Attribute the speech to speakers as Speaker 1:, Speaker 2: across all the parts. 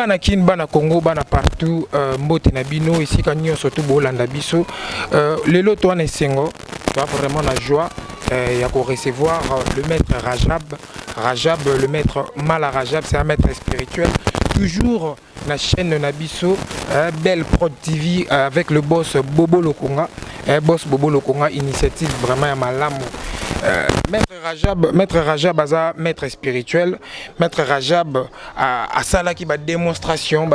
Speaker 1: bana kin bana Congo bana partout mbote na bino ici quand surtout bolanda biso lelo to na sengo tu as vraiment la joie ya ko recevoir le maître Rajab le maître Mala Rajab, c'est un maître spirituel toujours la chaîne Nabiso Belle Prod TV avec le boss Bobo Lokonga Bobo Lokonga initiative vraiment ya malamu. Maître Rajab aza maître spirituel. Maître Rajab a sala qui ba démonstration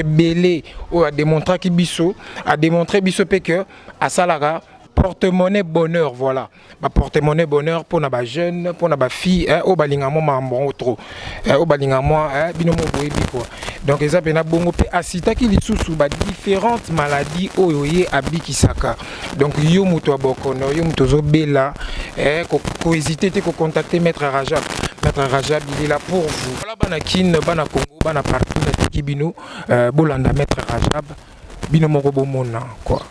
Speaker 1: belé ou a démontré qui biso a démontré biso que a salara porte-monnaie bonheur, voilà. Ma porte-monnaie bonheur pour na ba jeune, pour na ba fille, au balinga mo mambo trop. Au balinga mo binomo boyebi quoi. Donc eza pena bongo pe asita ki lisusu ba différentes maladies oyoye abikisaka. Donc yo muto abokono, yo muto zo bela ko hésiter te ko contacter maître Rajab. Maître Rajab il est là pour vous. Voilà bana kin, bana Congo, bana partout na kibino bolanda maître Rajab binomo ko bomona quoi.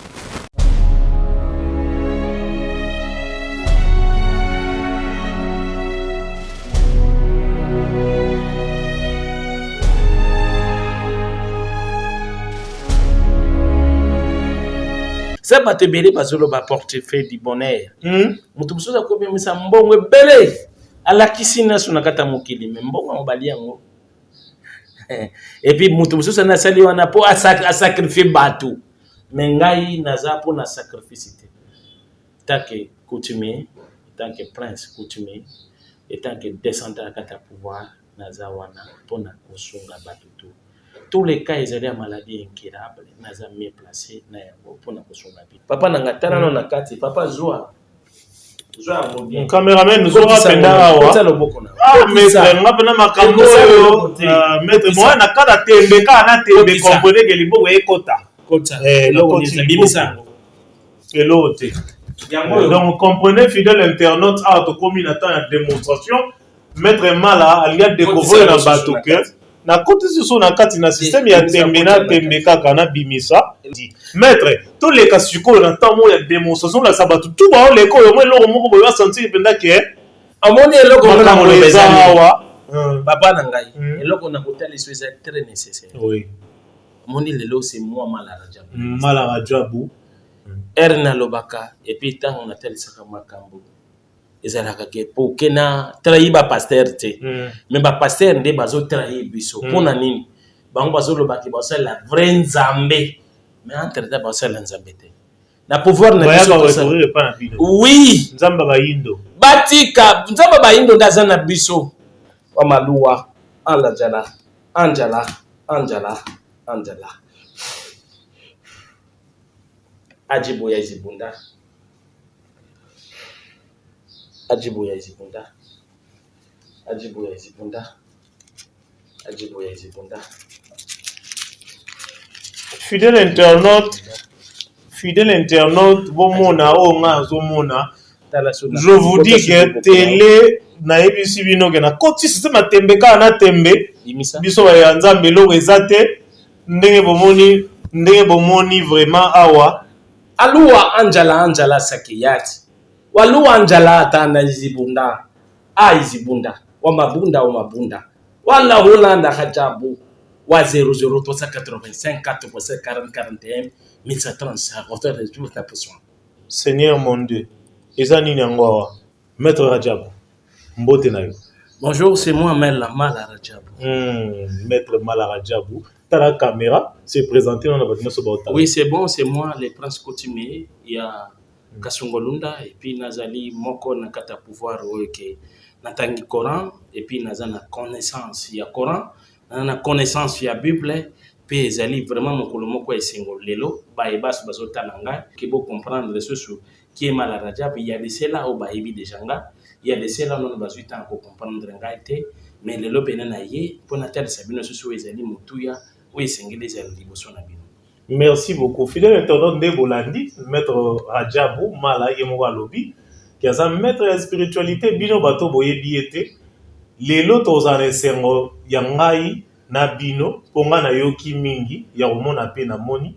Speaker 2: Ça va te béler parce que le porte fait du bonheur. Mutumso za ko bimisa mbongo belé ala kisina suna kata mokili mbongo mobali yango. Et puis mutumso ça na sali wana po a sacrifier batou. Mais ngai naza po na sacrifice. Tant que coutumier, tant que prince coutumier et tant que descendant kata pouvoir naza wana po na kosunga batou tout. Tous les cas, ils ont des maladies incurables. Ils sont mieux placés pour la vie. Papa n'a pas de carte. Papa joue.
Speaker 3: Mon caméraman nous aura fait là. Ah, mais c'est ma caméra. Maître, moi, na kada tembe kana tembe comprenez que les beaux écota. Donc comprenez fidèle internaute à to comminatant la démonstration. Maître Mala a découvert dans bateau que na côté sur na kati na système ya tembena tembeka kana bimisa maître tous les cas suko na temps mo ya démonstration la sabatu tout ba le ko yo mo lo mo ko ba sentir penda ke
Speaker 2: amoni eloko na mo le bezawa papa na ngai eloko na hôtel c'est très nécessaire
Speaker 3: oui
Speaker 2: amoni lelo c'est moi
Speaker 3: Mala Rajabu
Speaker 2: erna lobaka et puis tant on a tel saka makambo ezalaka ke po kena trahi ba pasteur te mais ba pasteur nde bazo trahi biso pona nini bango bazo lobaki bazo la vraie nzambe mais entre ta bazo la nzambe te na pouvoir na biso oui
Speaker 3: nzamba ba indo
Speaker 2: batika nzamba ba indo ndaza na biso wa maluwa anjala ajibo ya izibunda Ajibo ya izibunda.
Speaker 3: Fidèle internaute, bomona onga zomona. Je vous dis que télé na ebisi bino ke na koti système tembe ka na tembe. Biso ya nzambe lo ezate ndenge bomoni vraiment awa.
Speaker 2: Aluwa anjala sakiyati. Waluwa anjala atana izibunda izibunda wamabunda wala Hollanda Rajabu wa 00 385 440 41 1735 auteur de tout ta besoin.
Speaker 3: Seigneur mon Dieu ezani nyangwa maître Rajabu mbote na yo.
Speaker 2: Bonjour, c'est moi Mala Rajabu.
Speaker 3: Maître Mala Rajabu la caméra c'est présenté dans la bâtiment Sobota.
Speaker 2: Oui, c'est bon, c'est moi le prince coutumier, il y a Kasungolunda et puis nazali moko na kata pouvoir oke natangi Coran et puis nazana connaissance ya Coran na connaissance ya Bible puis ezali vraiment mokolo moko esengo lelo ba ebas bazota nanga ki bo comprendre ce qui est Mala Rajab il y a de cela au ba ebi déjà nga il y a de cela non bazuta ko comprendre nga te mais lelo penana ye pona tel sabino ce ezali mutuya o esengeli ezali liboso na bino.
Speaker 3: Merci beaucoup. Fidèle internaute de Bolandi, maître Rajabu, Mala Yemowa Lobi, qui a un maître de spiritualité, bino bato boye biete, lelo tozane sengo yangai na bino, ponga na yoki mingi, ya omona pe na moni,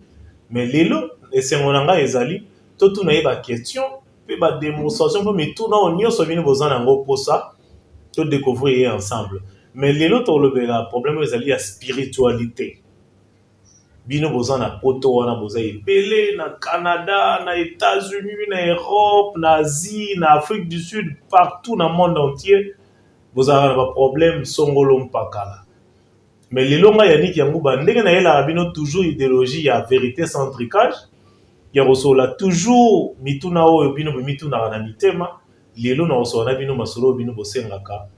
Speaker 3: mais lelo, sengo nanga ezali, totu na yeba question, pe ba démonstration, mais tout na onyo so bino bozana ngo posa, to découvrir ensemble. mais lelo tolobela problème ezali ya spiritualité. Bino boza na poto wana boza ebele na Canada, na États-Unis, na Europe, na Asie, na Afrique du Sud, partout dans le monde entier, vous avez un problème songolo mpakala. Mais lelo nga yannick yango bandenge na yela bino toujours idéologie ya vérité centricage. Ya rosola toujours mituna oyo bino mituna na mitema. Lelo na rosola bino masolo bino bosengaka.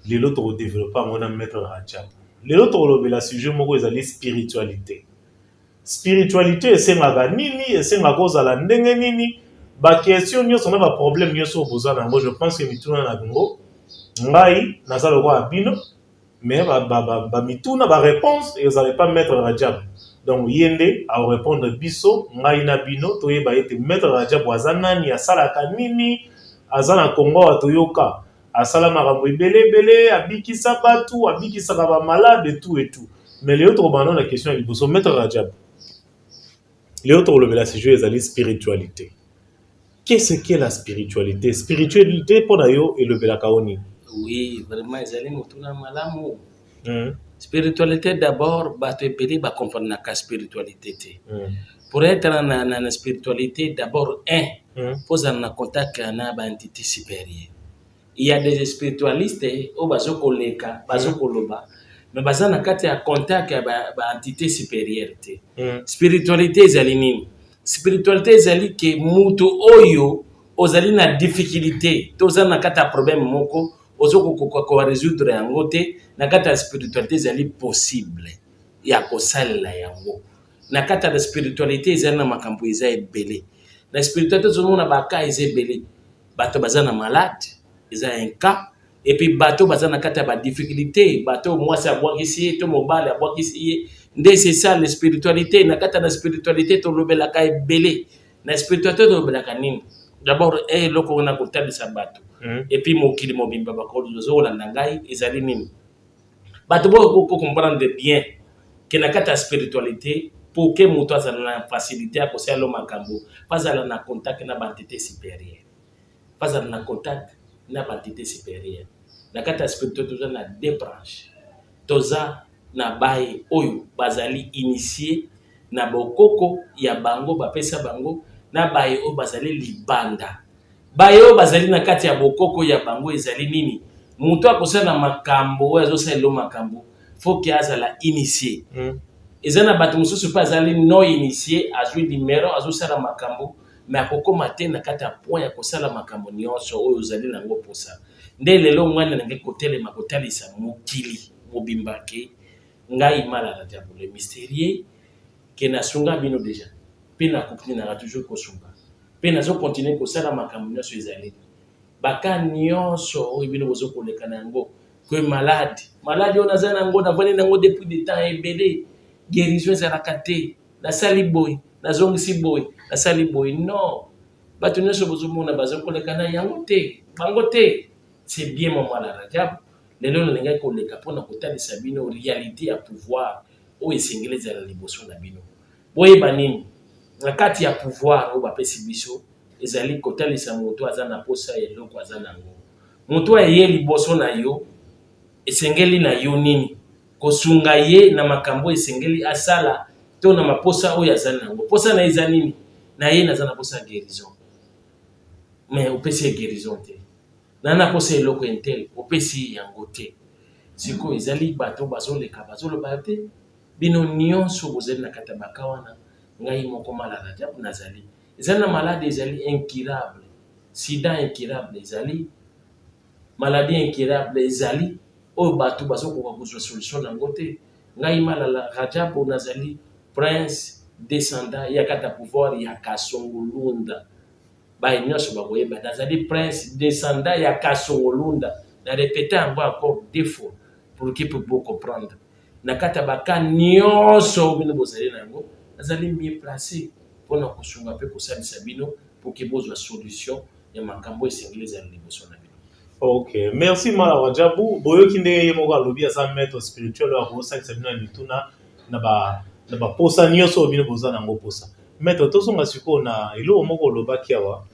Speaker 3: Lelo to développer mona maître Rajab. Lelo to lobela sujet moko ezali spiritualité. Spiritualité esengaka nini esengaka kozala ndenge nini ba question nyonso na ba problème nyonso bozana ngo je pense que mituna na bingo ngai nazalo kwa bino mais ba mituna ba réponse ezala pas maître Rajab donc yende a répondre biso ngai na bino toyeba ete maître Rajab wazanani asalaka nini azana Congo atoyoka asala makambo ebele abikisa batu abikisa ba malade tout et tout mais les autres bandons la question est biso maître Rajab. Les autres le la sujet est la spiritualité. Qu'est-ce qu'est la spiritualité? Spiritualité pour nayo et le belakaoni.
Speaker 2: Oui, vraiment ezali mutuna malamu. Spiritualité d'abord bato epeli ba comprendre na spiritualité. Pour être na spiritualité d'abord faut en contact na ba entité supérieure. Il y a des spiritualistes au bazoko leka bazoko loba. Mais bazana kati ya contact ya ba entité supérieure te. Spiritualité ezali nini? Spiritualité ezali ke mutu oyo ozali na difficulté, tozana kati ya problème moko, ozoko ko résoudre yango te, na kati ya spiritualité ezali possible ya kosalela yango. Na kati ya spiritualité ezali na makambo eza ebele. Na spiritualité ozomona ba ka eza ebele. Bato bazana malade, eza un cas. Et puis bateau bazana kata ba difficulté bateau moi ça boire ici to mobile boire ici c'est ça la spiritualité na kata na spiritualité to lobela ka belé na spiritualité to lobela ka nini d'abord loko na kotali sa bateau et puis mokili mobimba ba ko zo la ngai ezali nini bateau ko comprendre bien que na kata spiritualité pour que muto azala na facilité à kosa lo makambo pas ala na contact na entité supérieure pas ala na contact na entité supérieure. Na kata spiritualité toza na deux branches. Toza na baye oyo bazali initié na bokoko ya bango bapesa bango na baye oyo bazali libanda. Baye oyo bazali na kati ya bokoko ya bango ezali nini? Mutu akosala makambo oyo azosala makambo faut que azala initié. Ezana bato mususu pa azali non initié azwi numéro azosala makambo mais akokoma te na kati ya point ya kosala makambo nyonso oyo ozali nango posa nde lelo mwana nange kotelema kotalisa mokili mobimba ke ngai malala diabo le mystérieux ke nasunga bino déjà pe na continue na toujours kosunga pe nazo continuer kosala makambo nyonso ezali baka nyonso oyo bino bozo koleka nango que malade oyo nazala nango navandi nango depuis des temps ebele guérison ezalaka te nasali boy nazongisi boy nasali boy non bato nyonso bozomona bazokoleka na yango te bango te c'est bien mon mwana Rajab lelo nalinga koleka mpona kotalisa bino réalité ya pouvoir oyo esengeli ezala liboso na bino boyeba nini na kati ya pouvoir oyo bapesi biso ezali kotalisa moto aza na posa eloko aza nango moto aye liboso na yo esengeli na yo nini kosunga ye na makambo esengeli asala to na maposa oyo azali nango posa na eza nini na ye naza na posa guérison mais opesi guérison te na posa eloko intel opesi yango te siko ezali bato bazoleka bazoloba te bino nyonso bozali na kata baka wana ngai moko malade japo nazali ezali na malade ezali incurable sida incurable ezali maladie incurable ezali oyo bato bazokoka kozwa solution nango te ngai malala Rajab nazali prince descendant ya kata pouvoir ya Kasongolunda baye nyonso bakoyeba nazali prince descendant ya Kasongolunda na répéter encore deux fois pour que vous comprendre na kata baka nyonso bino bozali nango nazali mieux placé mpona kosunga mpe kosalisa bino pour que bozwa solution ya makambo esengeli ezali liboso na bino.
Speaker 3: Ok, merci Mala Rajabu. Boyoki ndenge ye moko alobi aza maître spirituel oyo akosalisa bino na mituna na baposa nyonso oyo bino boza nango posa. Maître tozonga sikoyo na eloko moko olobaki awa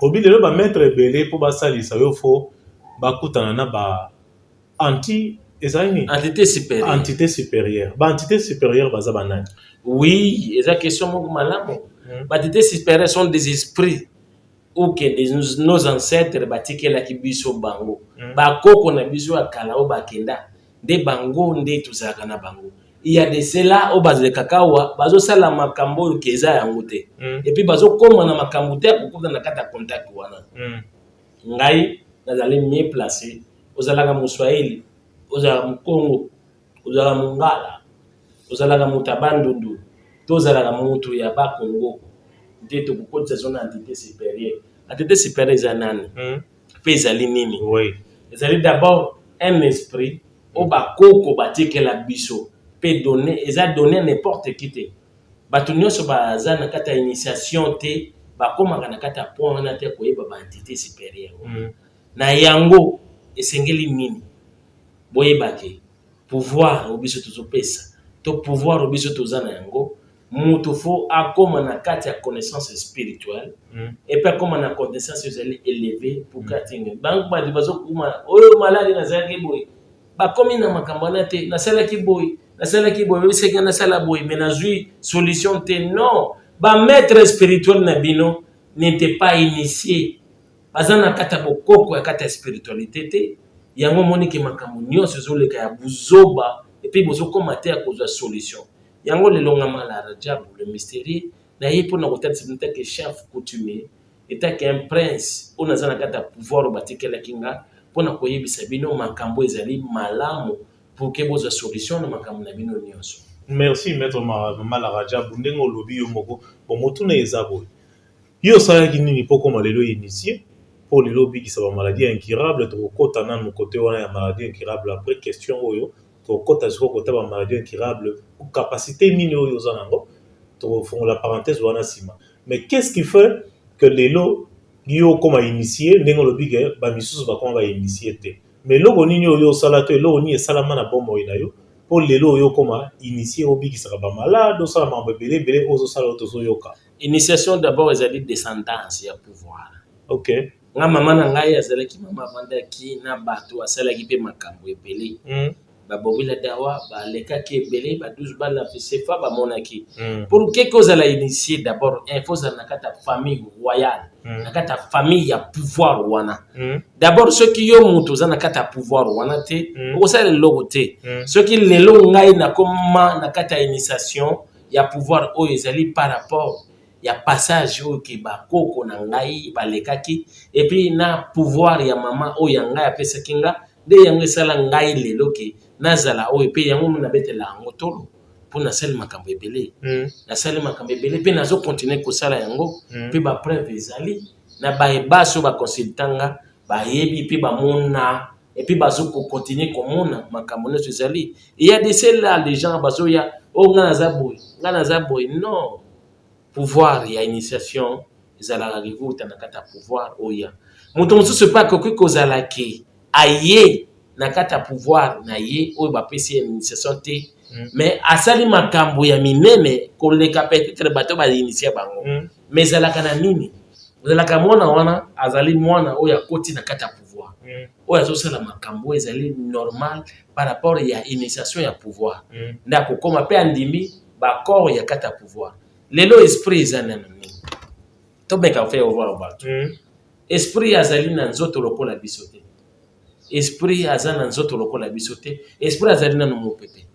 Speaker 3: obi lelo bamaître ebele mpo basalisa yo fo bakutana na
Speaker 2: entité supérieure.
Speaker 3: Entité supérieure. Entité supérieure, baza banani.
Speaker 2: Oui, et la question moko malamu. Entité supérieure sont des esprits ou que nos ancêtres batikela ki biso bango. Ba koko na biso akala o bakenda de bango nde tuzaka na bango. Il y a de cela au base de kakawa bazo sala makambo keza yango te. Et puis bazo koma na makambo te ko na kata contact wana. Ngai nazali mieux placé ozalaka muswahili ozala mukongo ozala mungala ozalaka mutabandundu tozalaka mutu ya bakongo nde tokokotisa zona entité supérieure. Entité supérieure ezanani pe ezali nini?
Speaker 3: Oui.
Speaker 2: Ezali d'abord un esprit o bakoko batikela biso pe donner eza donner n'importe qui te bato nyonso baza na kata initiation te bakomaka na kata point wana te koyeba ba entité supérieure na yango esengeli nini boyeba ke pouvoir obiso tozopesa to pouvoir obiso toza na yango mutu fo akoma na kati ya connaissance spirituelle et puis akoma na connaissance ezali élevée pour katinga bango badi bazokuma oyo maladi nazalaki boye bakomi na makambo wana te nasalaki boye bebiseki nasala boye mais nazwi solution te non bamaître spirituel na bino n'était pas initié baza na kati ya bokoko ya kati ya spiritualité te yango moniki makambo nyonso ezoleka ya buzoba et puis bozokoma te ya kozwa solution yango lelongama la Rajab le mystérieux na ye mpona kotalisa bino take chef coutumier etake un prince oyo naza na kati ya pouvoir batikelaki nga mpona koyebisa bino makambo ezali malamu pour ke bozwa solution na makambo na bino nyonso.
Speaker 3: Merci maître Mala Rajab ndenge olobi yo moko bomotuna eza boye yo osalaki nini mpo koma lelo initié mpo lelo obikisa bamaladie incurable tokokota nanu kote wana ya maladie incurable après question oyo tokokota siko kota bamaladie incurable capacité nini oyo oza nango tokofongola parenthèse wana nsima mais qu'est-ce qui fait que lelo yo koma initié ndenge olobi ke bamisusu bakoma bainitié te mais eloko nini oyo osala to eloko nini esalama na bomoi na yo mpo lelo oyo koma initié obikisaka bamalade osala makambo ebele ozosala oyo tozoyoka.
Speaker 2: Initiation d'abord ezali descendance ya pouvoir.
Speaker 3: Ok.
Speaker 2: Nga mama na ngai azalaki mama avandaki na bato asalaki mpe makambo ebele babobila dawa balekaki ebele ba 12 bala fesefa bamonaki pour que ozala initié d'abord il faut ozala na kati ya famille royale na kati ya famille ya pouvoir wana d'abord soki yo mutu oza na kati ya pouvoir wana te okosala eloko te soki lelo ngai nakoma na kati ya initiation ya pouvoir oyo ezali par rapport ya passage oyo ke bakoko na ngai balekaki et puis na pouvoir ya mama oyo ya ngai apesaki nga nde yango esala ngai lelo ke nazala oyo pe yango nabetela yango tolo mpo nasali makambo ebele nasali makambo ebele mpe nazokontinue kosala yango mpe bapreuve ezali na bayebaso bakonsultanga bayebi mpe bamona epuis bazokontinue komona makambo nyonso ezali il y a de cela les gens bazoya o nga naza boye non pouvoir ya initiation ezalaka kekuta na kati ya pouvoir oya moto mosusu mpe akoki kozala ke aye na kati ya pouvoir na ye oyo bapesi ya initiation te mais asali makambo ya minene koleka peut-être bato bainitie bango mais ezalaka na nini ezalaka mwana wana azali mwana oyo akoti na kati ya pouvoir oyo azosala makambo ezali normal par rapport ya initiation ya pouvoir nde akokoma mpe andimi bakor ya kati ya pouvoir lelo esprit eza nano nini tobeka fe ovoir bato esprit azali na nzoto lokola biso te esprit aza na nzoto lokola biso te esprit azali nano mopepe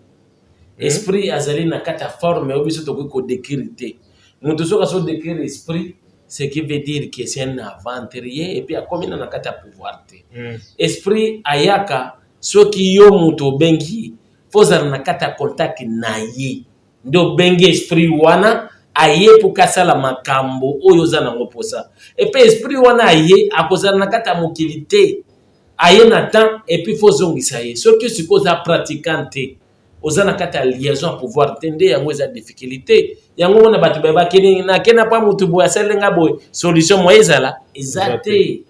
Speaker 2: esprit azali na kati ya forme oyo biso tokoki kodécrire te moto soki azodécrire esprit ce qui veut dire que c'est un aventurier et puis akomi na kati ya pouvoir te esprit ayaka soki yo moto obengi fo ozala na kati ya contact na ye nde obengi esprit wana aye mpo kasala makambo oyo oza nango mposa epe esprit wana aye akozala na kati ya mokili te aye na temps epuis fo ozongisa ye soki osikoyo oza pratiquant te oza na kati ya liaison ya pouvoir te nde yango eza difficulté yango wana bato bayebaki nakenda mpa motu boye asalenga boye solution moye ezala eza te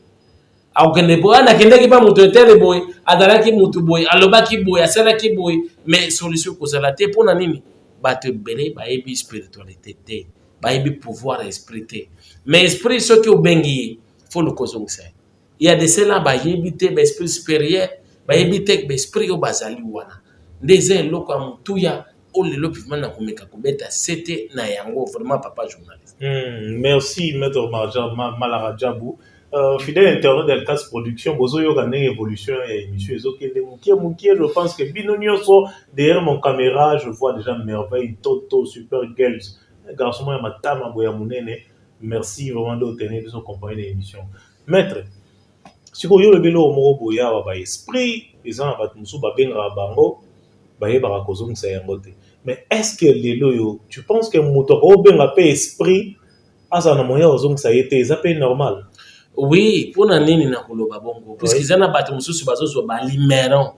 Speaker 2: akokende boye nakendaki mpa moto etere boye azalaki motu boye alobaki boye asalaki boye mais solution kozala te mpona nini bato ebele bayebi spiritualité te bayebi pouvoir ya esprit te mais esprit soki obengi ye fo lukozongisa ye il y a de cela bayebi te baesprit supérieur bayebi te esprit o bazali wana ndeza eloko ya mutuya o lelo pivement na komeka kobeta c'était na yango vraiment papa journaliste.
Speaker 3: Merci maître Malara Djabou. Fidèle internet d'Elkas Production, bozo yo gane évolution et émission ezokende mukie, je pense que bino nyonso derrière mon caméra, je vois déjà merveille Toto Super Girls. Garçon ya matama boya munene. Merci vraiment de tenir de son compagnie d'émission. Maître, si vous avez le mot boya ba esprit, les gens ba musu ba benga bango, ba yeba ka kozong sa yangote. Mais est-ce que les loyo, tu penses que moto ko benga pe esprit asa na moya ozong sa yete, ça peut normal?
Speaker 2: Oui, pour nini na koloba bongo parce qu'ils ana bato mususu bazozo ba limeron.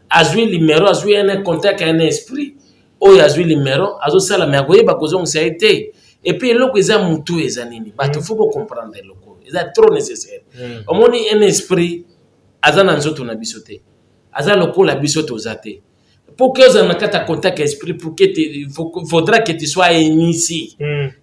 Speaker 2: Azui limeron, azui un contact un esprit. Oyo azui limeron, azo sala me akoyeba kozong sa yete. Et puis loko eza mutu eza nini bato faut comprendre loko eza trop nécessaire omoni un esprit aza na nzoto na biso te aza lokola biso toza te pour que ça n'a contact esprit pour que faudra que tu sois initié.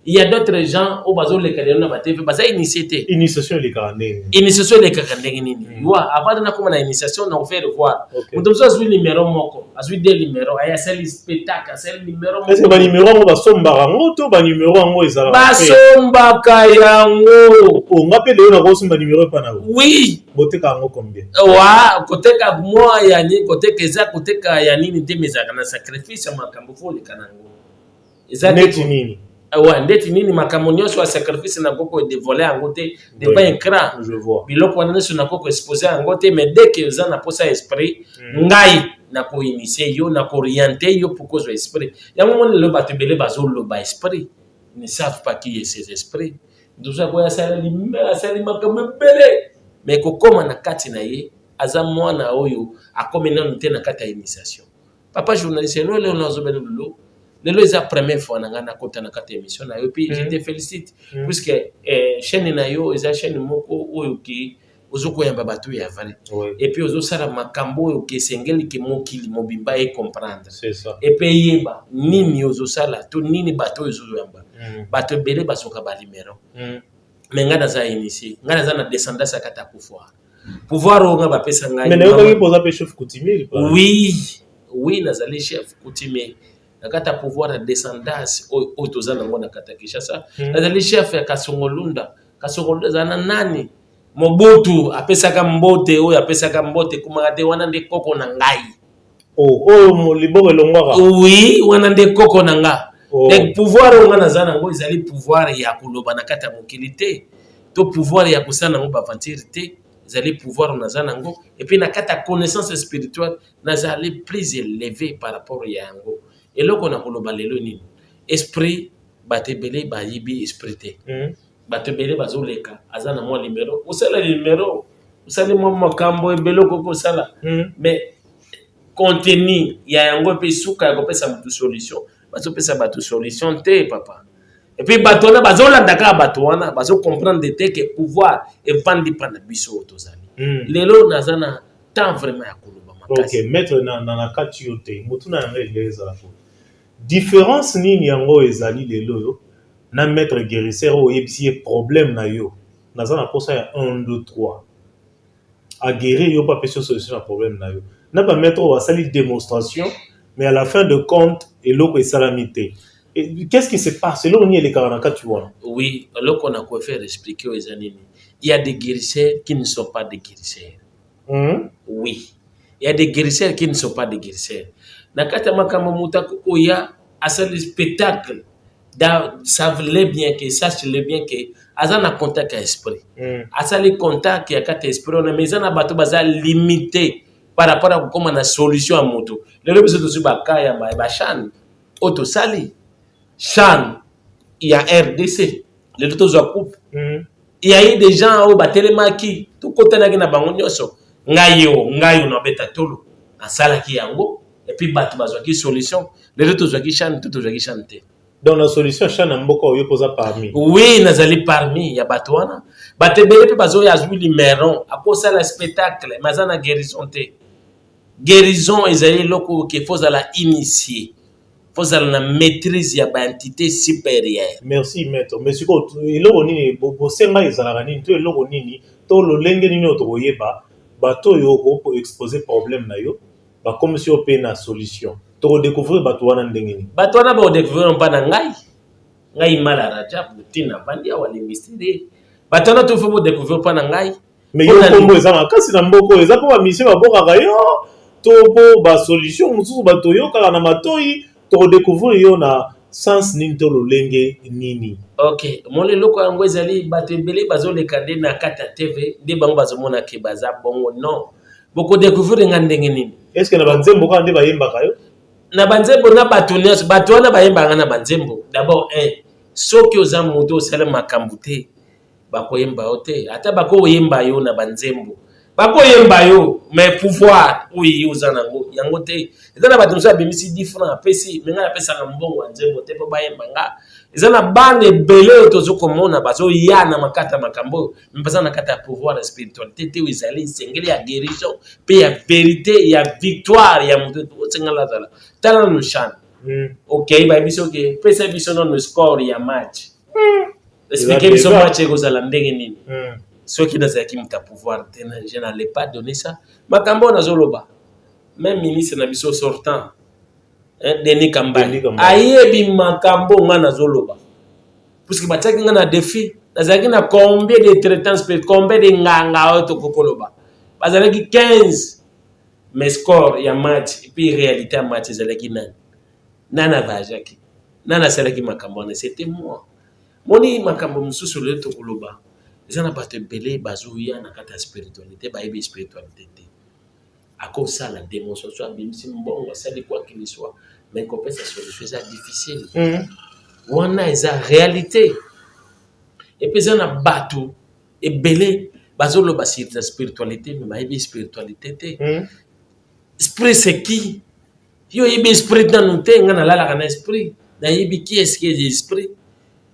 Speaker 2: Il y a d'autres gens au bazo le cadre na batefe baza initié.
Speaker 3: Initiation les carnets.
Speaker 2: Initiation les carnets nini. Wa avant na comme na initiation na faire voir. Mutomso azui numéro moko, azui des numéros, aya sel spectacle, sel numéro moko.
Speaker 3: Est-ce que ba numéro ngo ba somba ngo to ba numéro ngo ezala?
Speaker 2: Ba somba kayango.
Speaker 3: O ngape le na ko somba numéro pa na.
Speaker 2: Oui.
Speaker 3: Boteka ngo combien?
Speaker 2: Wa koteka moi ya ni koteka eza koteka ya nini te mezaka na sacrifice makambo fo le kanango. Eza
Speaker 3: neti nini?
Speaker 2: Ouais, ndeti nini makambo nyonso ya sacrifice na koko de voler en côté de pas écran.
Speaker 3: Je vois.
Speaker 2: Biloko wana sur na koko exposer en côté mais dès que za na posa esprit ngai na ko initier yo na ko orienter yo pour cause esprit. Ya moment le batebele bazo lo ba esprit. Ils ne savent pas qui est ces esprits. Douza ko ya sala makambo bele. Mais kokoma na kati na ye aza mwana oyo akomena nte na kati ya initiation. Papa journaliste no le onazo beno lolo. Lelo eza première fois na ngana kota na kati émission na yo puis je te félicite puisque chaîne na yo eza chaîne moko oyo ki ozoko yamba bato ya vale et puis ozo sala makambo oyo ki sengeli ki mokili mobimba et comprendre
Speaker 3: c'est ça
Speaker 2: et puis yeba nini ozo sala to nini bato ozo yamba bato belé basoka ba numéro mais ngana za initié ngana za na descendance kata pouvoir onga ba pesa ngai
Speaker 3: mais nayo ki posa pe chef coutumier
Speaker 2: oui nazali chef coutumier nakata pouvoir de descendance au tozana ngona kata Kinshasa nazali chef ya Kasongolunda zana nani Mobutu apesaka mbote oyo apesaka mbote kumaka te wana nde koko na ngai
Speaker 3: mo liboko elongwaka
Speaker 2: oui wana nde koko na nga donc pouvoir onga nazana ngo ezali pouvoir ya koloba na kata mokili te to pouvoir ya kusana ngo baventure te ezali pouvoir nazana ngo et puis na kata connaissance spirituelle nazali plus élevé par rapport ya ngo eloko na koloba lelo nini esprit batebele bayibi esprit te batebele bazoleka azana mo numéro usala numéro usali mo makambo ebeloko ko sala mais contenu ya yango pe suka ya kopesa mutu solution bazopesa batu solution te papa et puis bato na bazolanda ka bato wana bazo comprendre te que pouvoir evandi pana biso tozali lelo nazana temps vraiment ya koloba makasi.
Speaker 3: OK maître na kati yote mutu na ngeleza la différence nini yango ezali lelo yo na maître guérisseur o yebisi problème na yo nazana posa ya 1 2 3 a guérir yo pas question solution à problème na yo na pas maître o sali démonstration mais à la fin de compte eloko esalamité et qu'est-ce qui se passe selon ni les 44 tu vois?
Speaker 2: Oui eloko na ko faire expliquer aux anini il y a des guérisseurs qui ne sont pas des guérisseurs. Oui il y a des guérisseurs qui ne sont pas des guérisseurs. Nakata makambo mutako oya asali spectacle savent bien que sache bien que azana contact à esprit asali contact ya kata esprit on mais na bato baza limité par rapport à comment na solution à moto le biso to suba kaya ba chan auto sali chan il y a RDC le to zo coupe il y a eu des gens au batelemaki to kotana na bango nyoso ngayo na beta tolo asala ki yango et puis bato bazwaki solution les autres bazwaki chan tout bazwaki chanter
Speaker 3: donc la solution chan mboko yo posa parmi
Speaker 2: oui nazali parmi ya bato wana batebele pe bazo ya zwi limeron akosa la spectacle mazana guérison te guérison ezali loko ke faut la initier faut la maîtrise ya ba entité supérieure.
Speaker 3: Merci maître mais siko eloko nini bo senga ezala nini to eloko nini to lo lenge nini otoyeba bato yo ko exposer problème na yo ba comme si on peut na solution to découvrir bato wana ndengeni
Speaker 2: bato wana ba découvrir pa na ngai mala Rajab tina bandia wali mystère bato wana to faut découvrir pa na ngai
Speaker 3: mais yo kombo eza makasi na mboko eza po ba mission ba boka yo to po ba solution mususu bato yo kala na matoi to découvrir yo na sens nini to lolenge nini.
Speaker 2: Ok, mon loko yango ezali bato ebele bazoleka nde na kati ya TV nde bango bazomona ke baza bongo non boko découvrir nga ndenge nini.
Speaker 3: Est-ce que na banzembo ka nde bayembaka yo
Speaker 2: na banzembo na bato nyonso bato wana bayembaka na banzembo d'abord soki oza moto osala makambo te bakoyemba yo te ata bakoyemba yo na banzembo bakoyemba yo mais pouvoir oyo oza nango yango te eza na bato mosusu abimisi 10 francs apesi me ngai apesaka mbongo ya nzembo te mpo bayemba nga eza na bana ebele oyo tozokomona bazoya na makata makambo oyo me baza na kati ya pouvoir ya spiritualité te oyo ezali esengeli ya guérison mpe ya vérité ya victoire ya moto osengala azala tala nano chane ok bayebi soki pesa biso nano score ya match expliquer biso match ekozala ndenge nini soki nazalaki moto ya pouvoir te je n'allais pas donner ça makambo oyo nazoloba même ministre na biso sortant Denis Kambale ayebi makambo nga nazoloba puisque batiaki nga na défi nazalaki na combien de traitants spirituels combien de nganga oyo tokokoloba bazalaki 15 mais score ya match et puis réalité ya match ezalaki nani avajaki nani asalaki makambo wana c'était moi moni makambo mosusu lelo tokoloba eza na bato ebele bazoya na kati ya spiritualité bayebi spiritualité te akosala démonstration abimisi mbongo asali quoi qu'il soit mais kopesa solution eza difficile wana eza réalité epuis eza na bato ebele bazoloba sur la spiritualité mais bayebi spiritualité te esprit c'est qui yo yebi esprit nanu te nga nalalaka na esprit nayebi qui est-ce qui est esprit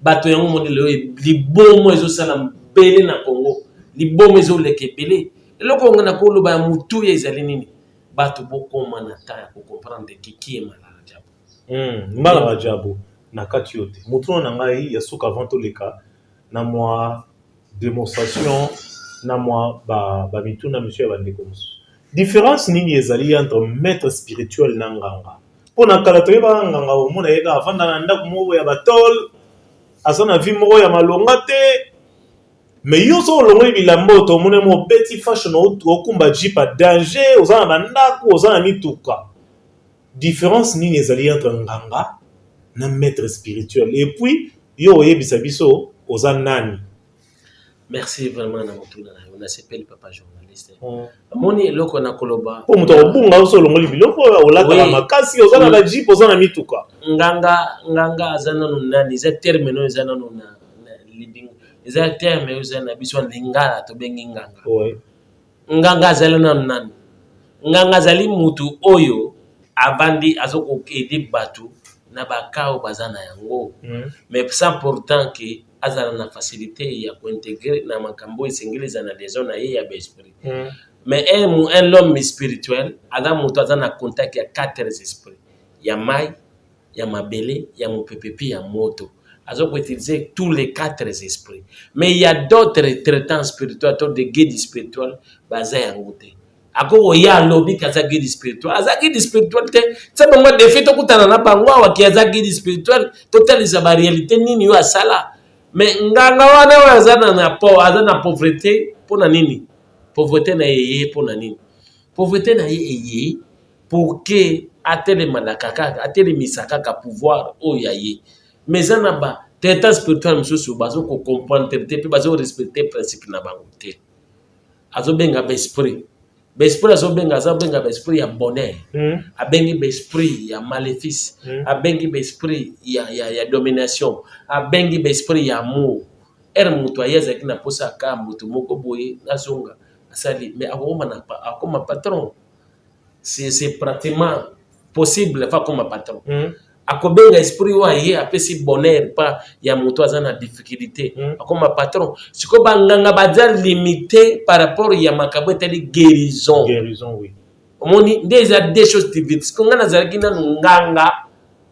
Speaker 2: bato yango moni lelo libomo ezosala bele na Congo libomo ezoleka ebele eloko nga nakoloba ya mutu ya ezali nini bato bokoma na ta ya kocomprendre qui est malade Rajab
Speaker 3: mbala Rajab na kati yo te mutu na ngai ya suka avant toleka na mwa démonstration na mwa ba mituna monsieur ya bandeko mosusu différence nini ezali entre maître spirituel na nganga pona kala toyeba nganga omona yeka afanda na ndako moko ya batol asa na vie moko ya malonga te mais yo so olongo bilambo to mone mo beti fashion okumba jipa danger oza na bandako oza na mituka différence nini ezali entre nganga na maître spirituel et puis yo oyebisa biso oza nani.
Speaker 2: Merci vraiment na motuna na on s'appelle papa journaliste moni eloko na koloba
Speaker 3: po muto obunga so olongo biloko olaka makasi oza na jipa oza na mituka
Speaker 2: nganga azana no nani za terme no ezana no na libingo eza terme oza na biso lingala to bengi nganga nganga azala na nani nganga azali mutu oyo abandi azoko edi batu na bakao bazana yango mais c'est important que azala na facilité ya kointégrer na makambo esengeli na liaison na ye ya esprit mais un l'homme spirituel ada mutu azana contact ya 4 esprits ya mai ya mabele ya mopepepi ya moto azoko utiliser tous les 4 esprits mais il y a d'autres traitants spirituels de guides spirituels baza yango te akoko ya lobi kaza guide spirituel aza guide spirituel te c'est bon défi to kutana na bango wa ki aza guide spirituel totaliza ba réalité nini yo asala mais nganga wana wa aza na pauvreté pona nini pauvreté na yeye pona nini pauvreté na yeye pour que atele malakaka atele misakaka pouvoir o yaye mais ana ba teta spirituel mususu bazo ko comprendre te pe bazo respecter principe na bango te azo benga ba esprit besprit azobenga azabenga besprit ya bonheur abengi besprit ya maléfice abengi besprit ya domination abengi besprit ya amour mutu ayeza kina posa ka mutu moko boye nazonga asali mais akoma patron c'est pratiquement possible fa comme patron akobenga esprit wa ye apesi bonheur pa ya mutu azana difficulté akoma patron siko banganga baza limité par rapport ya makabo teli guérison
Speaker 3: oui
Speaker 2: omoni ndeza des choses divides siko ngana zalaki na nganga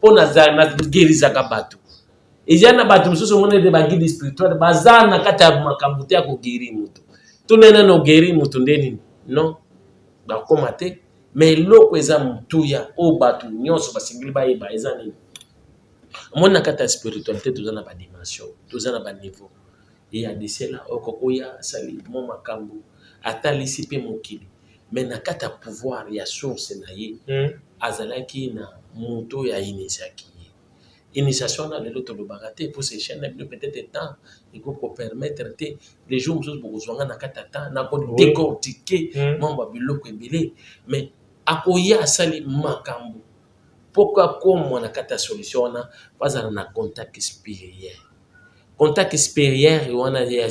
Speaker 2: pona za na guérisa ka bato ejana bato mususu mone de ba guide spirituel bazana kata makabo te ko guérir mutu tunena no guérir mutu ndeni non bakoma te mais eloko eza motuya oyo bato nyonso basengeli bayeba eza nini omoni na kati ya spiritualité toza na badimension toza na baniveau eya disela okokoya asali mo makambo atalisi mpe mokili mais na kati ya pouvoir ya source na ye azalaki na moto ya initiaki ye initiation na lelo tolobaka te pour ces chaînes bino peut-être temps ekokopermettre te les jours mosusu bokozwanga na kati ya temps nakodécortiquer mambo ya biloko ebele mais akoya asali makambo mpo akomwa na kati ya solution wana bazala na contact supérieur contact supérieur wana ya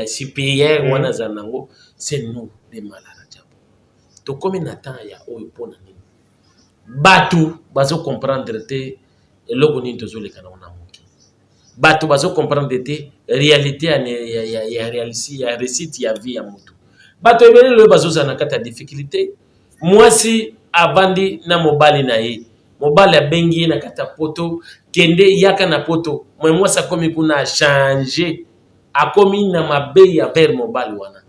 Speaker 2: supérieur wana azala nango c'est nous les malades diabo tokomi na temps ya oyo mpona nini bato bazocomprendre te eloko nini tozoleka nango na mokili bato bazocomprendre te réalité ya récite ya vie ya motu bato ebele loyo bazozala na kati ya difficulté mwasi avandi na mobali na ye mobali abengi ye na kati ya poto kende yaka na poto mwe mwasi akomi kuna achange akomi na mabe ya pere mobali wana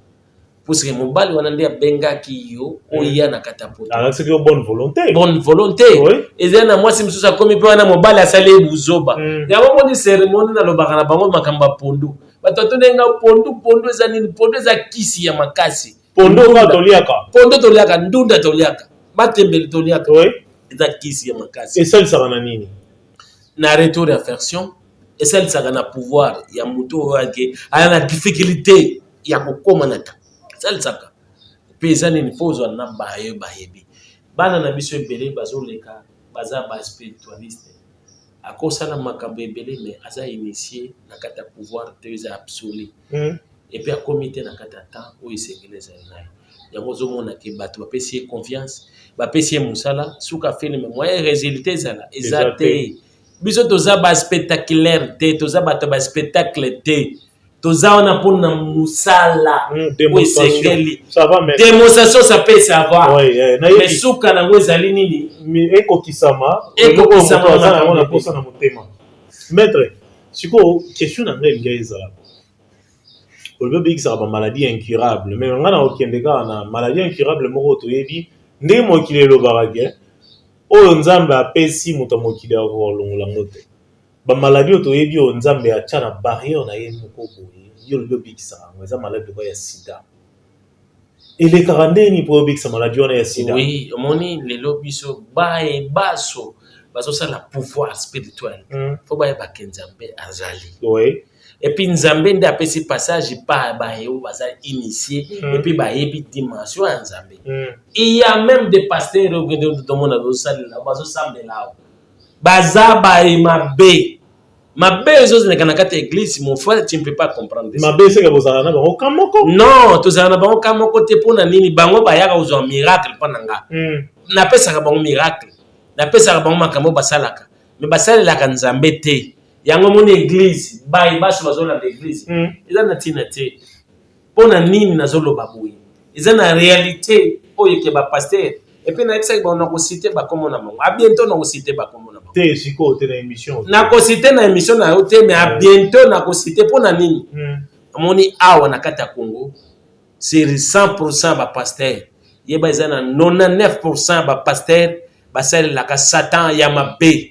Speaker 2: puisque mobali wana nde abengaki yo oya na kati ya poto
Speaker 3: c'est que bonne
Speaker 2: volonté eza na mwasi mosusu akomi mpe wana mobali asali ye buzoba yango moni cérémonie nalobaka na bango makambo ya pondu bato atondenga pondu eza nini pondu eza kisi ya makasi
Speaker 3: pondu
Speaker 2: toliaka ndunda toliaka matembele toliaka eza kisi ya makasi
Speaker 3: esalisaka na nini
Speaker 2: na retour d'affection esalisaka na pouvoir ya moto oyo ake aya na difficulté ya kokoma na ta esalisaka mpe eza nini mpo ozwa na bayebi bana na biso ebele bazoleka baza baspiritualiste akosala makambo ebele mais aza initie na kati ya pouvoir te eza absolu epuis akomi te na kati ya temps oyo esengeli ezali naye yango ozomonake bato bapesi ye confiance bapesi ye mosala suka filme moye résultat ezala eza te biso toza baspectaculaire te toza bato baspectacle te toza wana mpona mosala oyo esengeli démonstration ça peut savoir mais suka nango ezali nini
Speaker 3: ekokisama na posa na motema maître sikoyo question na ngai elingi ezala olobi obikisaka bamaladie incurable mais nga na okende kaka na maladie incurable moko toyebi ndenge mokili elobaka ke oyo nzambe apesi moto ya mokili akolongola ngo te bamaladi oyo toyebi oyo nzambe atya na barrière na ye moko boye yo olobi obikisaka yango eza maladi oyo ya sida elekaka ndeni mpo obikisa maladi wana ya sida
Speaker 2: oui omoni lelo biso baso bazosala pouvoir spirituel fo bayebake nzambe azali et puis nzambe nde apesi passage pa bayebi baza initié et puis bayebi dimension ya nzambe il y a même des pasteurs okende tomona bazosambela awo baza mabe ezozalaka na kati ya église mon frère tu ne peux pas comprendre
Speaker 3: mabe seka bozala na bango ka moko
Speaker 2: non tozala na bango ka moko te mpona nini bango bayaka kozwa miracle mpo na nga napesaka bango miracle napesaka bango makambo basalaka me basalelaka nzambe te yango moni église baso bazolanda église eza na ntina te mpona nini nazoloba boye eza na réalité oyo ke bapaster epuis nayebisaki bango nakosite bakombo na bango abientôt nakosite bakombo na bango
Speaker 3: te sikoyo te na émission
Speaker 2: nakosite na émission na yo te mais abientôt nakosite mpona nini amoni awa na kati ya Congo sur 100% bapaster yeba eza na 99% bapaster basalelaka satan ya mabe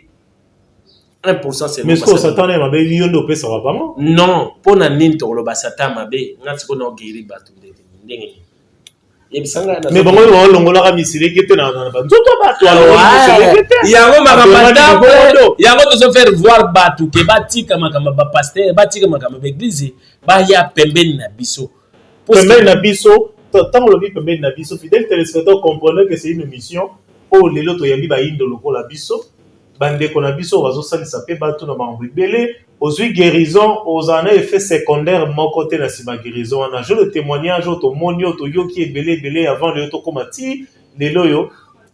Speaker 2: 1% c'est
Speaker 3: mais sikoyo satan ya mabe yo nde opesaka bango
Speaker 2: non mpona nini tokoloba satan mabe nga sikoyo na ogeri bato ndenge
Speaker 3: mais bango baolongolaka misileke te na banzoto bato
Speaker 2: yango tozofaire voir bato ke batika makambo bapaster batika makambo baeglise baya pembeni na biso
Speaker 3: ntango olobi pembeni na biso fidèle téléspectateur comprenez que c'est une émission oyo lelo toyambi bayindo lokola biso bandeko na biso bazosalisa mpe bato na bango ebele ozwi guérison ozala na effet secondaire moko te na nsima guérison wana jo le témoignage oyo tomoni oyo toyoki ebele avant lelo tokóma ti lelo oyo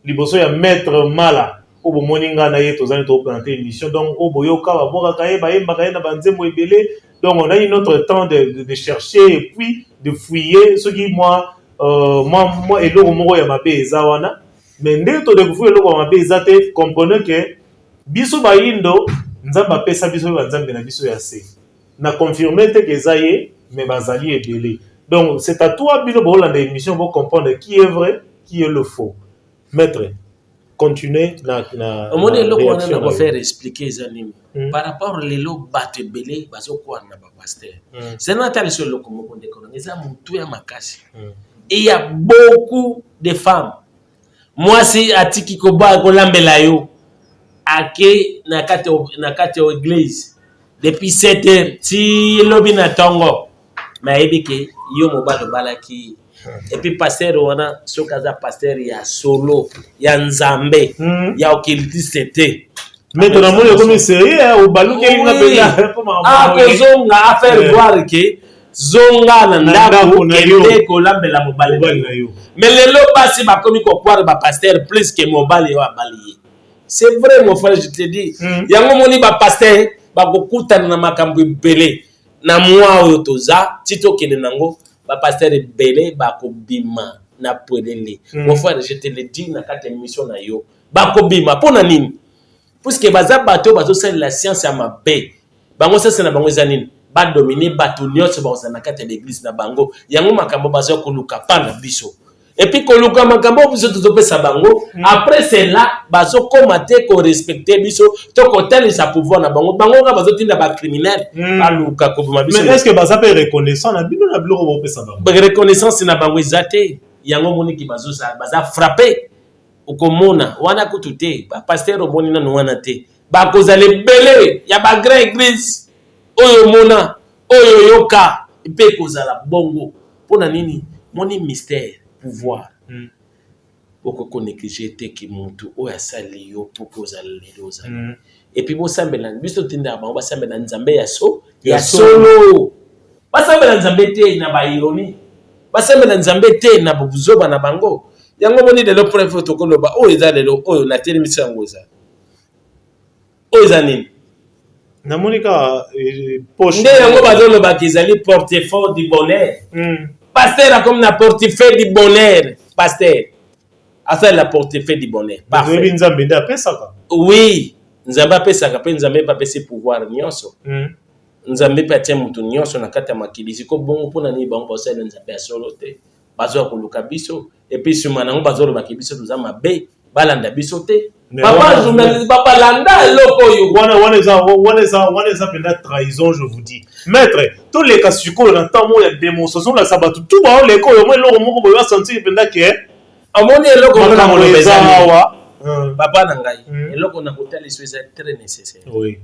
Speaker 3: liboso ya maître mala oyo bomoni ngai na ye tozali tokoprésente émission donc oyo boyoka babwakaka ye bayembaka ye na banzembo ebele donc on a eu notre temps de chercher et puis de fouiller soki moi eloko moko ya mabe eza wana mais nde todécouvrir eloko ya mabe eza te comprenez que biso bayindo nzambe apesa biso banzambe na biso ya se na confirme te ke eza ye me bazali ebele Donc, c'est à toi, Bino Boland, l'émission, pour comprendre qui est vrai, qui est le faux. Maître, continuez la
Speaker 2: réaction. On va faire expliquer ça. Par rapport à l'élo batte belé, baso quoi na pasteur. C'est Nathalie sur le comment on déconne. Mais ça monte à ma casse. Et il y a beaucoup de femmes. Moi, c'est à Tiki Koba, Golambelayo, à Ke, Nakate église. Depuis 7 heures, si l'objet n'a tongo, mais ebike, yo mobile balaki. Et puis, pasteur, on a, ce cas pasteur, il y a solo, il y a Nzambe, il y a Okiliti Sete.
Speaker 3: Mais ton amour est comme sérieux, au balou qui est
Speaker 2: ah, que zonga, à faire voir que zonga, nandaku, kende, kolambela mobile. Mais les lots passent, ma commis qu'on croit, pasteur, plus que mobile, yo a balayé. C'est vrai, mon frère, je te dis. Il y a un moment où pasteur, bakokuta na makambo belé na mwa oyo toza tito kene nango ba pasteur belé bakobima na polele mon frère je te le dis na kata émission na yo bakobima pona nini puisque baza bato bazo sala la science ya mabe bango sasa na bango zanini ba dominer bato nyonso ba na kata l'église na bango yango makambo bazo koluka pana biso. Et puis, quand nous avons après cela, bazo komate ko respecter biso to kotel sa pouvoir na bango bango nga bazo tinda ba criminel aluka ko ma biso.
Speaker 3: Mais est-ce que baza pe reconnaissant na bino na biloko bo pesa bango?
Speaker 2: Reconnaissance na bango ezate yango moni ki bazo sa baza frapper ukomona wana kutute ba pasteur oboni na wana te ba kozale belé ya ba grand église oyo mona oyo yoka pe kozala bongo pona nini moni mystère pouvoir oko négliger te ki muntu o ya sali yo proposa lelo za et puis bo sambela biso tinda ba ba sambela nzambe ya solo ba sambela nzambe te na ba ironi ba sambela nzambe te na buzoba na bango yango moni de lo preuve to koloba o eza lelo oyo na teli misango za o eza nini
Speaker 3: na monika poche
Speaker 2: nde yango bazolo ba kizali portefeuille du bonheur pasteur comme na portefeuille du bonheur pasteur à faire la portefeuille du bonheur.
Speaker 3: Parfait. Nzambe nda pesaka.
Speaker 2: Oui, Nzambe pesaka pe Nzambe pa pesi pouvoir nyonso. Nzambe pa tia mutu nyonso na kata makilisi ko bongo pona ni bango basala Nzambe solo te. Bazo koluka biso et puis suma nango bazo lo bakibiso tuza mabe balanda biso te. Papa journaliste papa landa loko yo.
Speaker 3: Wana eza penda trahison je vous dis. Maître, tous les cas suko na tamo ya démonstration la sabatu tout ba le ko yo mo loko moko bo sentir penda ke
Speaker 2: amoni eloko na kolobeza papa na ngai eloko na kotala so eza très nécessaire.
Speaker 3: Oui.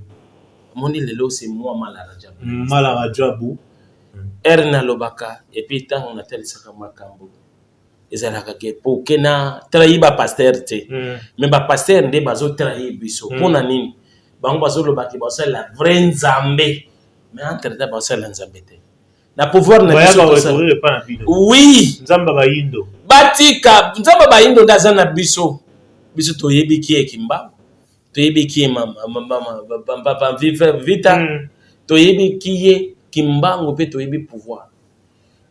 Speaker 2: Amoni lelo c'est moi malarajabu.
Speaker 3: Malarajabu.
Speaker 2: Erna lobaka et puis tant on a tel saka makambo. Ezalaka ke po kena trahi ba pasteur te. Mais ba pasteur nde bazo trahi biso. Pona nini? Bango bazo lobaki bazo la vraie Nzambe. Mais entre ta bazo la Nzambe te. Na pouvoir na biso. Oui.
Speaker 3: Nzamba ba indo.
Speaker 2: Batika nzamba ba indo ndaza na biso biso toyebi ki ekimba toyebi ki mama vita toyebi ki ye kimbango pe toyebi pouvoir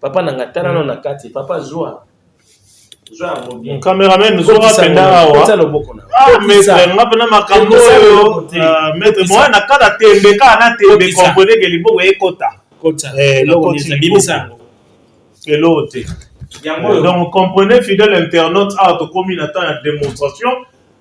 Speaker 2: papa nanga tana na kati papa joa
Speaker 3: mon caméraman nous aura penda wa maître ngapena makambo maître moi na kada tembe kana tembe comprendre que libo ekota
Speaker 2: le bimisa
Speaker 3: elote. Donc, comprenez, fidèle internaute, à tout comme il attend la démonstration,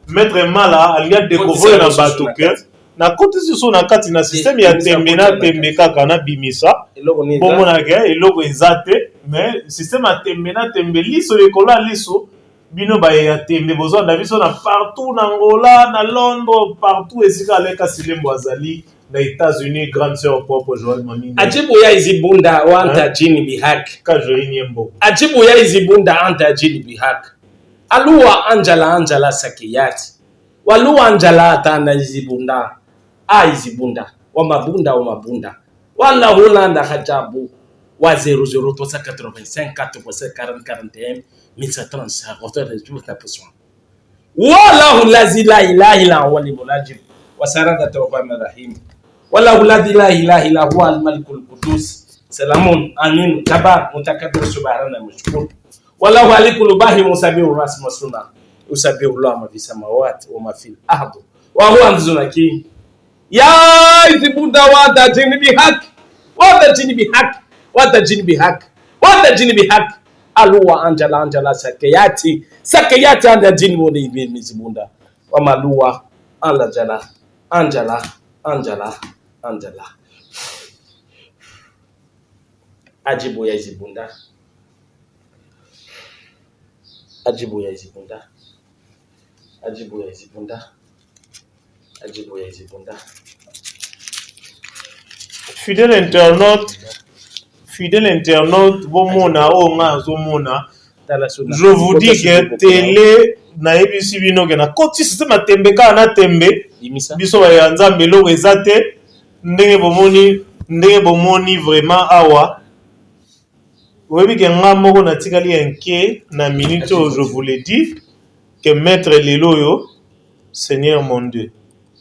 Speaker 3: Maître Mala, il y a découvert un bateau que, na côté sur son akati na système, il y a tembena tembeka kana bimisa, bon mon agé, et logo exacté, mais système a tembena tembeli sur les colla liso, bino ba ya tembe besoin d'avis on a partout na Angola, na Londres, partout et si kale kasile mwazali. Na États-Unis, grande sœur propre Joël Mamine.
Speaker 2: Ajibu ya izibunda wanta jini bihak.
Speaker 3: Kajori Niembo.
Speaker 2: Ajibu ya izibunda anta jini bihak. Aluwa Angela Sakiyati. Waluwa Angela atana izibunda. Izibunda. Wamabunda. Wala Holanda hajabu. Wa 00 385 440 41 1735. Auteur de tout ta besoin. Wallahu lazi la ilaha illa huwa al-mulajib. Wasarada tawfana rahim. Wallahu la ilaha illa huwa al-malikul qudus. Salamun amin tabar mutakabbir subhana mashkur. Wallahu alikul bahi musabihu ras masuna. Usabihu Allah ma fi samawati wa ma fil ardi. Wa huwa anzunaki. Ya izibunda wa tajini bihaq. Wa tajini bihaq. wanda jini bi hak aluwa Angela sakeyati anda jini woni mizibunda wa maluwa Angela ajibu ya izibunda
Speaker 3: Fidèle internaute, bomona onga zomona. Je vous dis que télé na ebisi bino ke na koti système tembe ka na tembe biso ya nzambe lo ezate ndenge bomoni vraiment awa. Oui, que ngamoko na tikali enke na minute je vous l'ai dit que maître Leloyo Seigneur mon Dieu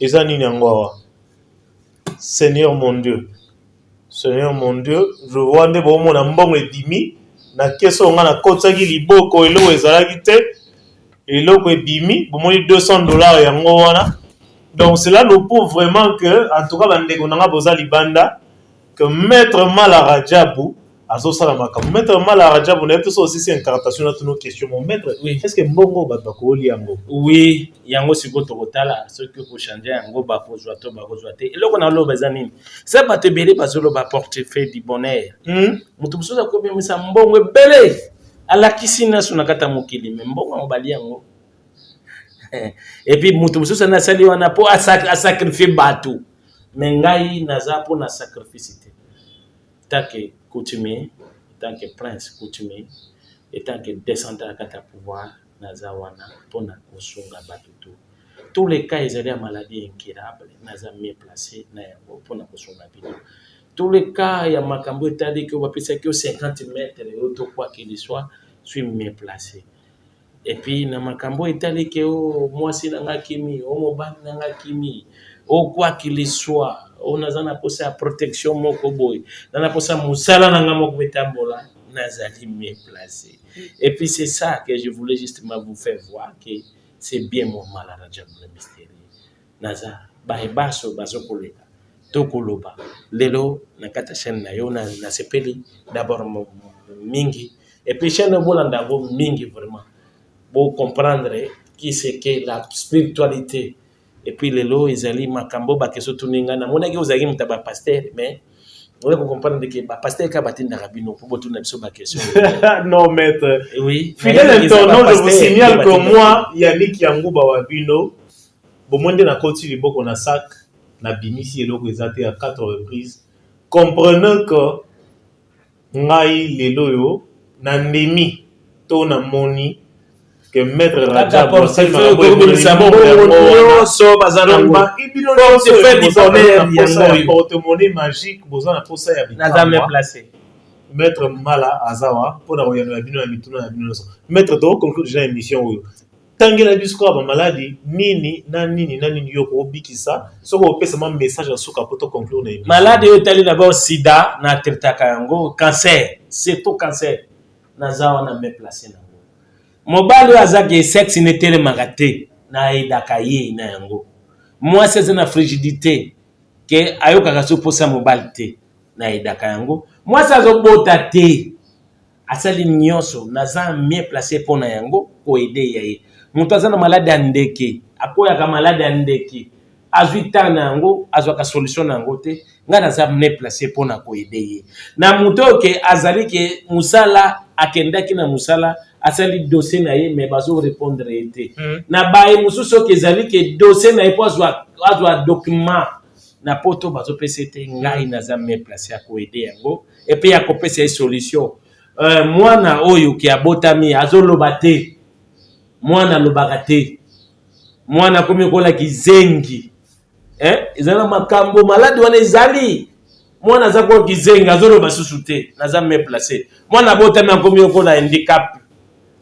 Speaker 3: eza nini yango awa Seigneur mon Dieu, je vois nde bomona mbongo edimi na keso nga na kotsaki liboko eloko ezalaki te eloko ebimi bomoni $200 yango wana. Donc cela nous prouve vraiment que en tout cas bandeko nanga boza libanda que maître Mala Radjabou azosala makambo. Maître Mala Radjabou na yeto aussi c'est incarnation na nos questions mon maître.
Speaker 2: Oui.
Speaker 3: Est-ce que mbongo batako li yango?
Speaker 2: Oui, yango sikoto kotala ce que ko changer yango ba kozwa te. Eloko na lo bezanini. Ça ba te belé bazolo ba portefeuille du bonheur. Mutu musoza ko bimisa mbongo ebele. Ala kisina suna kata mokili me mbongo mobali yango. Et puis mutu musoza na sali wana po a sacrifier batu. Mengai naza po na sacrifice te. Take coutumier, tant que prince coutumier, et tant que descendant à kata pouvoir, nazawana, pona kosunga batutu. Tous les cas, ils ont maladie incurable, naza mieux placé, na yango, pona kosunga bino. Tous les cas, il y a makambo etadi que vous pensez que 50 mètres, et autre quoi qu'il soit, suis mieux placé. Et puis, na makambo etadi que moi si nanga kimi, mobile nanga kimi, quoi qu'il soit, on a posé la protection moko boy, on a posé musala nanga moko betambola, nazali mieux placé. Et puis c'est ça que je voulais justement vous faire voir que c'est bien mon Mala Radjabou le mystérieux. Naza baso koleka tokoloba lelo na kata chaîne na yo na sepeli d'abord mingi et puis chaîne bolanda bo mingi vraiment pour comprendre qui c'est que la spiritualité. Et puis les lots ils allaient makambo ba keso tuninga na mona ke uzaki mutaba pasteur mais on va comprendre que ba pasteur ka batinda rabino pour botu na biso ba question.
Speaker 3: Non maître.
Speaker 2: Oui.
Speaker 3: Fidèle internaute, je vous signale que moi Yannick Yangouba Wabino bomonde na koti liboko na sac na bimisi eloko ezate à 4 reprises. Comprenez que ngai leloyo na ndemi to na moni que maître Radjabou c'est porte-monnaie magique boza na posa ya bitamba
Speaker 2: placé
Speaker 3: maître Mala azawa pour na oyano ya bino ya mituna ya bino so maître to conclure déjà émission oyo tangela bisko ba maladie nini yoko obikisa soko opesa ma message en suka poto conclure na émission
Speaker 2: maladie etali d'abord sida na tretaka yango cancer c'est tout cancer nazawa na me placé na mobali azaki sexe netele magate na edaka ye na yango moi c'est na frigidité que ayoka kaso posa mobali te na edaka yango moi ça zo bota te asali nyonso naza mieux placé pona yango ko aider ye mutu azana malade andeke akoya ka malade andeke azuita na yango azwaka solution na yango te nga naza mieux placé pona ko aider ye na mutu ke azali ke musala akendaki na musala asali dossier na ye mais bazo répondre été na baye mususu ke zali ke dossier na ye po azwa document na poto bazo PCT ngai naza me placé ko aider yango et puis akopesa solution mwana oyo ki abotami azoloba te mwana lobaka te mwana komi kola kizengi ezala makambo malade wana ezali mwana za ko kizengi azoloba susu te naza me placé mwana botami akomi kola handicap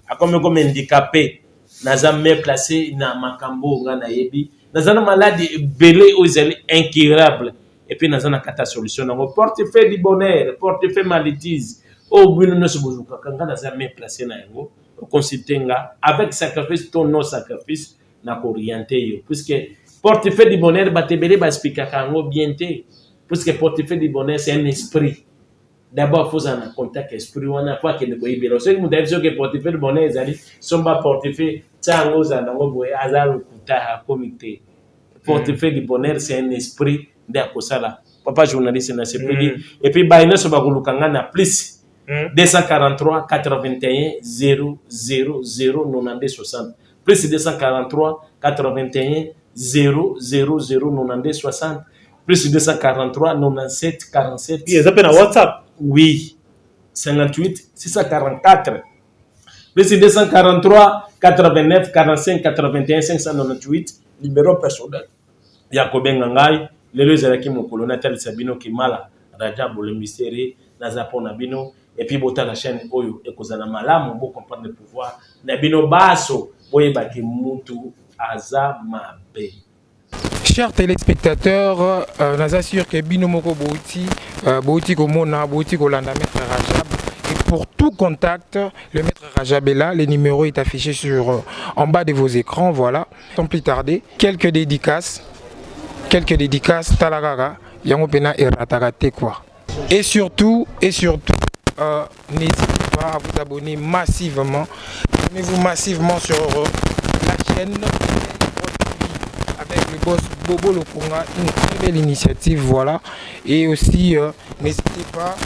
Speaker 2: akomi comme handicapé naza me placé na makambo nga na yebi naza na maladie belé aux incurables et puis naza na kata solution nango portefeuille du bonheur portefeuille maladie au bino no sobozuka kanga naza me placé na yango consulter nga avec sacrifice ton non sacrifice na ko orienter yo puisque portefeuille du bonheur batebele ba expliquer kango bien té puisque portefeuille du bonheur c'est un esprit d'abord il faut en contact esprit wana pour que le boyebelo ce que mudavi que portefeuille bonheur ezali somba portefeuille tango za nango boye azalo kuta comité portefeuille du bonheur c'est un esprit d'akosala papa journaliste na sepeli et puis baina so bakulukanga na plus 243 81 00 92 60 plus 243 81 00 92 60 plus 243 97 47.
Speaker 3: Ils appellent à WhatsApp.
Speaker 2: Oui, 58 644. Plus 243 89 45 81 598. Numéro personnel. Yakobenga ngai. Lelo ezalaki mokolo Natal Sabino Kimala. Rajab le mystère. Nazapo Nabino. Et puis bota la chaîne Oyo. Ekozana malamu. Bo comprendre le pouvoir. Nabino baso. Boye baki mutu. Azamabe.
Speaker 1: Chers téléspectateurs, nous assure que Binomoko Bouti Komona, Bouti Kolanda, Maître Rajab. Et pour tout contact, le Maître Rajab est là. Le numéro est affiché en bas de vos écrans. Voilà. Sans plus tarder, quelques dédicaces. Talagaga, Yangopena et Ratarate quoi. Et surtout, n'hésitez pas à vous abonner massivement. Abonnez-vous massivement sur la chaîne. Avec le boss Bobo Lokonga, une très belle initiative, voilà. Et aussi, n'hésitez pas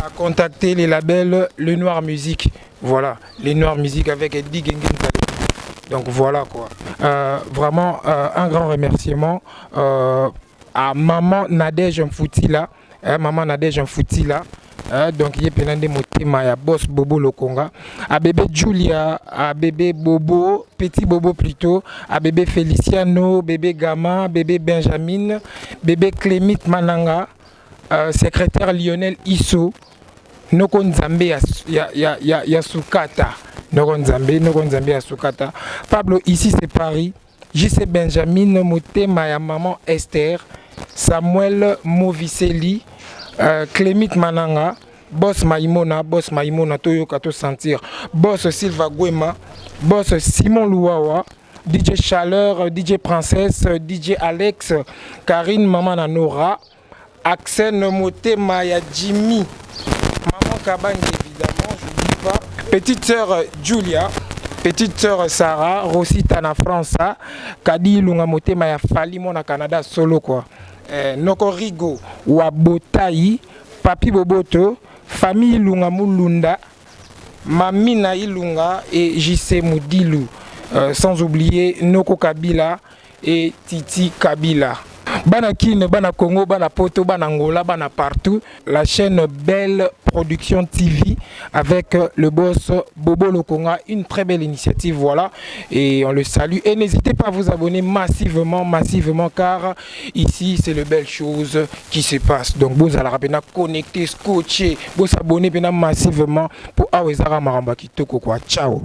Speaker 1: à contacter les labels Le Noir Musique, voilà, Les Noirs Musique avec Eddie Gengen. Donc voilà quoi. Vraiment un grand remerciement à maman Nadège Mfoutila, maman Nadège Mfoutila. Donc il y a plein de motema ya boss Bobo Lokonga, à bébé Julia, à bébé Bobo, petit Bobo plutôt, à bébé Feliciano, bébé Gama, bébé Benjamin, bébé Clémit Mananga, secrétaire Lionel Isso, Noko Nzambe ya Sukata, Noko Nzambe ya Sukata. Pablo ici c'est Paris, JC Benjamin, motema ya maman Esther, Samuel Moviseli, Clémit Mananga, Boss Maïmona, Toyo Kato Sentir, Boss Silva Guema, Boss Simon Louawa, DJ Chaleur, DJ Princesse, DJ Alex, Karine Maman Nora, Axel Motema ya Jimmy, Maman Kabang évidemment, je dis pas, petite sœur Julia, petite sœur Sarah, Rosita na France, Kadi Lunga Motema ya Fali Mona Canada solo quoi. Noko Rigo, Wabotai, Papi Boboto, famille Lunga Mulunda, Mamina Ilunga et JC Moudilou. Sans oublier Noko Kabila et Titi Kabila. Bana Kin, Bana Congo, Bana Poto, Bana Angola, Bana partout. La chaîne Belle Production TV avec le boss Bobo Lokonga. Une très belle initiative, voilà. Et on le salue. Et n'hésitez pas à vous abonner massivement, car ici, c'est de belles choses qui se passent. Donc, vous allez connecter, scotcher, vous abonner massivement pour Awezara Maramba Kitoko. Ciao.